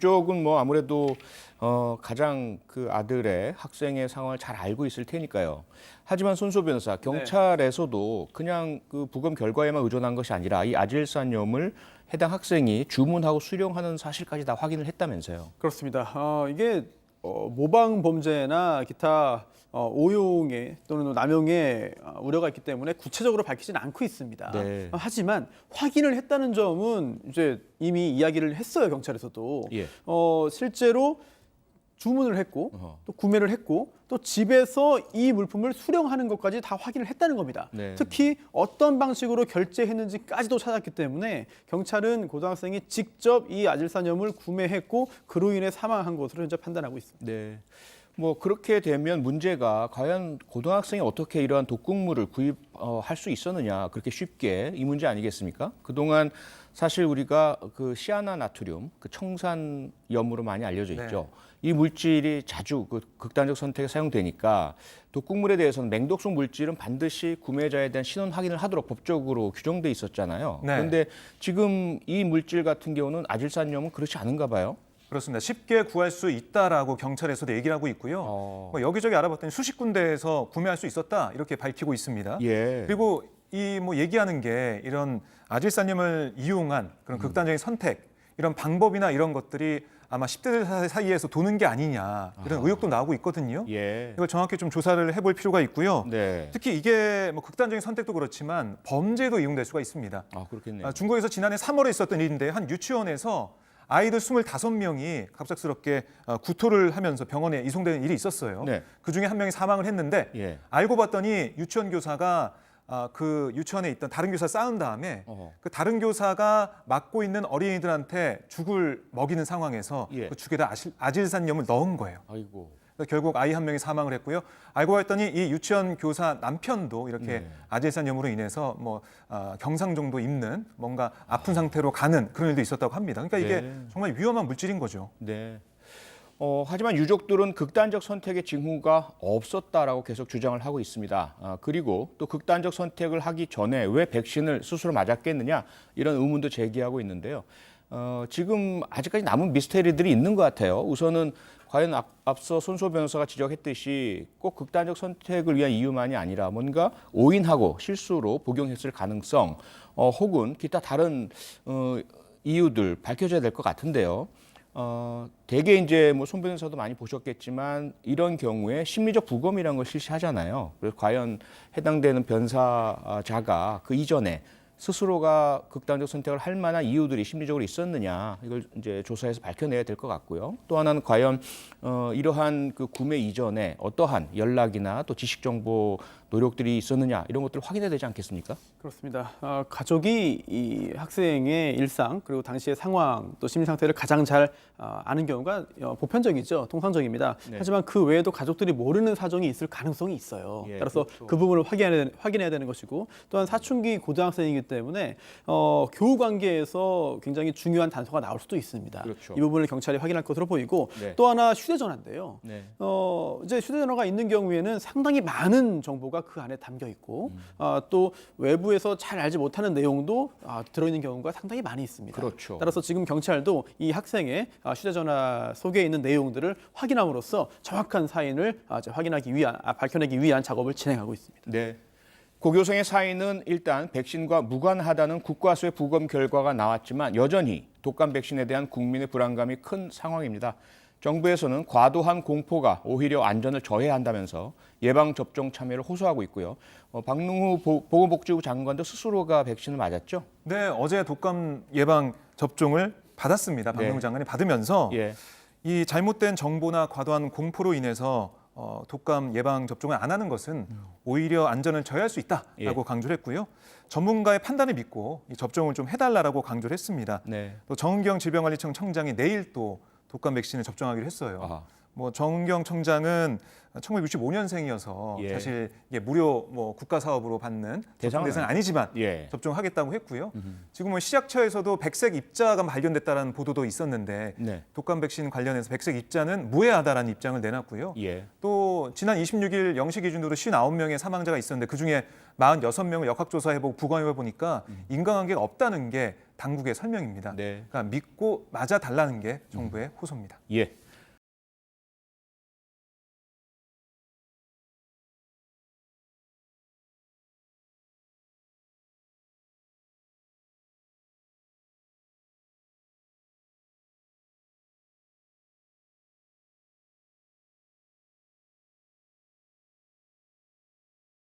쪽은 뭐 아무래도 가장 그 아들의 학생의 상황을 잘 알고 있을 테니까요. 하지만 손소 변호사, 경찰에서도 그냥 그 부검 결과에만 의존한 것이 아니라 이 아질산염을 해당 학생이 주문하고 수령하는 사실까지 다 확인을 했다면서요. 그렇습니다. 이게 모방 범죄나 기타 오용의 또는 남용의 우려가 있기 때문에 구체적으로 밝히지는 않고 있습니다. 네. 하지만 확인을 했다는 점은 이제 이미 이야기를 했어요, 경찰에서도. 예. 실제로 주문을 했고 또 구매를 했고 또 집에서 이 물품을 수령하는 것까지 다 확인을 했다는 겁니다. 네. 특히 어떤 방식으로 결제했는지까지도 찾았기 때문에 경찰은 고등학생이 직접 이 아질산염을 구매했고 그로 인해 사망한 것으로 현재 판단하고 있습니다. 네. 뭐 그렇게 되면 문제가 과연 고등학생이 어떻게 이러한 독극물을 구입할 수 있었느냐, 그렇게 쉽게, 이 문제 아니겠습니까? 그동안 사실 우리가 그 시아나나트륨, 그 청산염으로 많이 알려져 있죠. 이 물질이 자주 그 극단적 선택에 사용되니까 독극물에 대해서는 맹독성 물질은 반드시 구매자에 대한 신원 확인을 하도록 법적으로 규정돼 있었잖아요. 네. 그런데 지금 이 물질 같은 경우는 아질산염은 그렇지 않은가 봐요. 그렇습니다. 쉽게 구할 수 있다라고 경찰에서도 얘기를 하고 있고요. 뭐 여기저기 알아봤더니 수십 군데에서 구매할 수 있었다 이렇게 밝히고 있습니다. 예. 그리고 이 뭐 얘기하는 게 이런 아질산염을 이용한 그런 극단적인 선택, 이런 방법이나 이런 것들이 아마 10대들 사이에서 도는 게 아니냐 이런 의혹도 나오고 있거든요. 예. 이걸 정확히 좀 조사를 해볼 필요가 있고요. 네. 특히 이게 뭐 극단적인 선택도 그렇지만 범죄도 이용될 수가 있습니다. 아, 그렇겠네요. 중국에서 지난해 3월에 있었던 일인데 한 유치원에서 아이들 25명이 갑작스럽게 구토를 하면서 병원에 이송되는 일이 있었어요. 네. 그중에 한 명이 사망을 했는데 예. 알고 봤더니 유치원 교사가 그 유치원에 있던 다른 교사 싸운 다음에 그 다른 교사가 맡고 있는 어린이들한테 죽을 먹이는 상황에서 예. 그 죽에다 아질산염을 넣은 거예요. 아이고. 그래서 결국 아이 한 명이 사망을 했고요. 알고 봤더니 이 유치원 교사 남편도 이렇게 아질산염으로 인해서 뭐 경상 정도 입는 뭔가 아픈 상태로 가는 그런 일도 있었다고 합니다. 그러니까 이게 네. 정말 위험한 물질인 거죠. 네. 하지만 유족들은 극단적 선택의 징후가 없었다라고 계속 주장을 하고 있습니다. 그리고 또 극단적 선택을 하기 전에 왜 백신을 스스로 맞았겠느냐, 이런 의문도 제기하고 있는데요. 지금 아직까지 남은 미스테리들이 있는 것 같아요. 우선은 과연 앞서 손소 변호사가 지적했듯이 꼭 극단적 선택을 위한 이유만이 아니라 뭔가 오인하고 실수로 복용했을 가능성, 혹은 기타 다른 이유들 밝혀져야 될 것 같은데요. 대개 이제 뭐 손 변호사도 많이 보셨겠지만 이런 경우에 심리적 부검이라는 걸 실시하잖아요. 그래서 과연 해당되는 변사자가 그 이전에 스스로가 극단적 선택을 할 만한 이유들이 심리적으로 있었느냐, 이걸 이제 조사해서 밝혀내야 될 것 같고요. 또 하나는 과연 이러한 그 구매 이전에 어떠한 연락이나 또 지식 정보 노력들이 있었느냐, 이런 것들을 확인해야 되지 않겠습니까? 그렇습니다. 가족이 이 학생의 일상 그리고 당시의 상황 또 심리 상태를 가장 잘 아는 경우가 보편적이죠. 통상적입니다. 네. 하지만 그 외에도 가족들이 모르는 사정이 있을 가능성이 있어요. 예, 따라서 그렇죠. 그 부분을 확인해야 되는 것이고, 또한 사춘기 고등학생이기 때문에 교우 관계에서 굉장히 중요한 단서가 나올 수도 있습니다. 그렇죠. 이 부분을 경찰이 확인할 것으로 보이고, 네. 또 하나 휴대전화인데요. 네. 이제 휴대전화가 있는 경우에는 상당히 많은 정보가 그 안에 담겨 있고, 또 외부에서 잘 알지 못하는 내용도 들어있는 경우가 상당히 많이 있습니다. 그렇죠. 따라서 지금 경찰도 이 학생의 휴대전화 속에 있는 내용들을 확인함으로써 정확한 사인을 밝혀내기 위한 작업을 진행하고 있습니다. 네. 고교생의 사인은 일단 백신과 무관하다는 국과수의 부검 결과가 나왔지만 여전히 독감 백신에 대한 국민의 불안감이 큰 상황입니다. 정부에서는 과도한 공포가 오히려 안전을 저해한다면서 예방접종 참여를 호소하고 있고요. 박능후 보건복지부 장관도 스스로가 백신을 맞았죠? 네, 어제 독감 예방 접종을 받았습니다. 박능후 네. 장관이 받으면서 예. 이 잘못된 정보나 과도한 공포로 인해서 독감 예방 접종을 안 하는 것은 오히려 안전을 저해할 수 있다라고 예. 강조를 했고요. 전문가의 판단을 믿고 이 접종을 좀 해달라고 강조를 했습니다. 네. 또 정은경 질병관리청 청장이 내일 또 독감 백신을 접종하기로 했어요. 아하. 뭐 정은경 청장은 1965년생이어서 예. 사실 이게 무료 뭐 국가 사업으로 받는 접종 대상은 아니지만 예. 접종하겠다고 했고요. 지금 뭐 식약처에서도 백색 입자가 발견됐다라는 보도도 있었는데 네. 독감 백신 관련해서 백색 입자는 무해하다라는 입장을 내놨고요. 예. 또 지난 26일 0시 기준으로 59명의 사망자가 있었는데 그중에 46명을 역학조사해보고 부검해보니까 인과관계가 없다는 게 당국의 설명입니다. 네. 그러니까 믿고 맞아 달라는 게 정부의 호소입니다. 예.